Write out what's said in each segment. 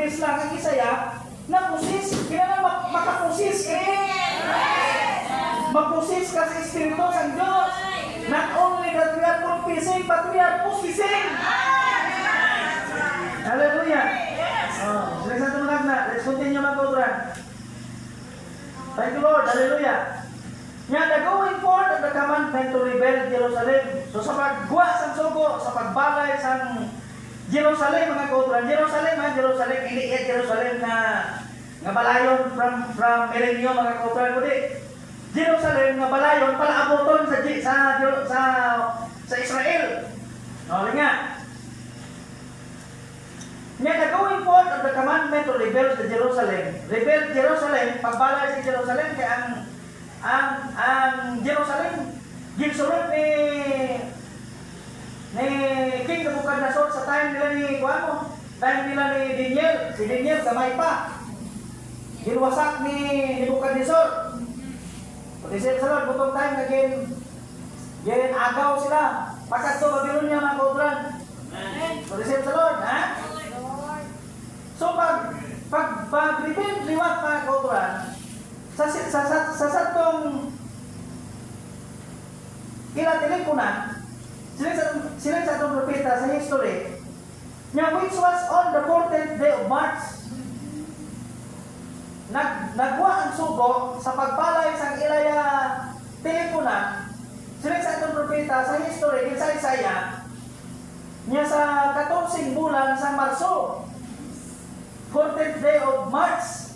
English lang ang Isaya, na pusis, kailangan makapusis mapusis ka sa Espiritu sa Diyos. Not only that we are confessing, but we are possessing. Hallelujah. Sila sa tumanag na. Let's continue mag-utran. Thank you, Lord. Hallelujah. Nga, the going forth of the commandment to rebuild Jerusalem. So, sa pagguwa sa sugo, sa pagbalay sa Jerusalem, mga kautran. Jerusalem, hindi Jerusalem nga balayon from Milenio, mga kautran. Kundi, Jerusalem nga balayon, palaaboton sa Israel. O, nga. Nga, the going forth of the commandment to rebuild the Jerusalem. Rebuild Jerusalem, pagbalay sa Jerusalem, kaya ang Jerusalem, ginsulot ni King Nabucodonosor sa time nila ni time nila ni Daniel. Si Daniel, gamay pa. Ginwasak ni Nabucodonosor. Pag-isip sa Lord, butong time na agaw sila. Pagkat ito, Babylonia, mga kautran. Pag-isip sa Lord, ha? So, pag-rebuild liwat, mga kautran, sa satong kilatilig ko na, sila sa itong propeta sa history, which was on the 14th day of March, nagwa ang sugo sa pagbalay sa ilaya teleponan, sila sa itong propeta sa history, sa Isaya, niya sa 14 bulan sa Marso, 14th day of March.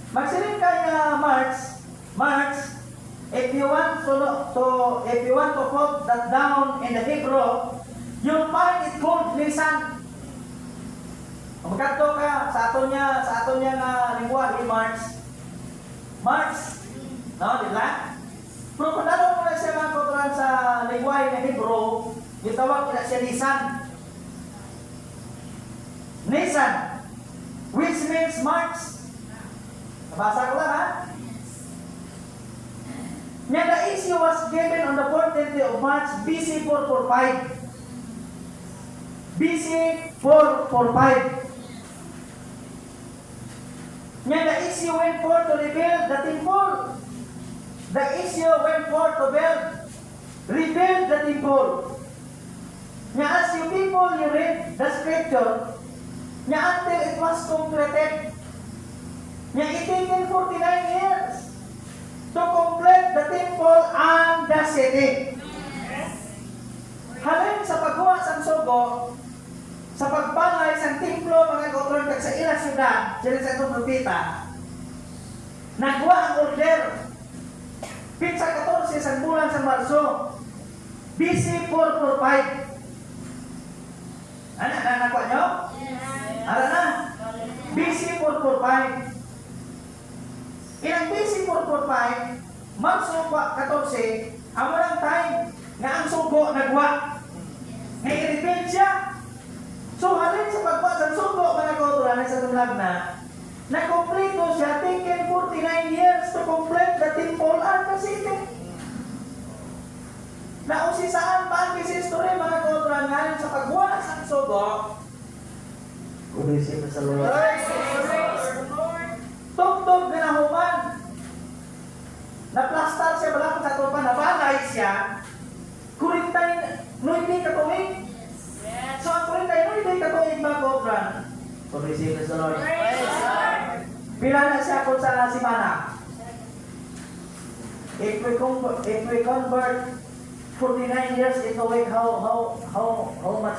Magsiling kaya March, if you want to put that down in the Hebrew, you'll find it called Nisan. Magkadto ka sa aton niya nga lingwahe, March, no, di ba? Pero kung naroon mo na siya mga kautran sa lingwahe ng Hebrew, gitawag na siya Nisan, which means March. Nabasa ko lang, ha? Now, the issue was given on the 14th day of March, BC 445. BC 445. Now, the issue went forth to rebuild the temple. The issue went forth to rebuild the temple. Now, as you people, you read the scripture, now until it was completed, now it taken 49 years to complete the temple and the city. Halin sa paggawa sa sugo, sa pagbalay sa templo, mga kautron, sa ilang syudad, sila sa itong propeta, nagwa ang order. Pitsa 14 sa bulan sa Marso, BC 445. Nakuha nyo? Ara na? BC 445. Ilang BC 445, Marso 14, ang walang time nga ang sugo nagwa. Ngay i-rebuild siya. So, halin sa pagwa sa sugo, mga kauturan sa tumlag na complete siya, taken 49 years to complete the temple and the city. Nausisaan pa ang history, mga kauturan, halin sa pagwa sa sugo. Kulisip sa Lord. Tugtog na nahuman. Naplastar siya balakot sa tupa, nabalay siya. 49 katuig. So ang 49 katuig, mga kautran. Kulisip sa Lord. Pila na siya kung sa simana. If we convert 49 years into a week, how much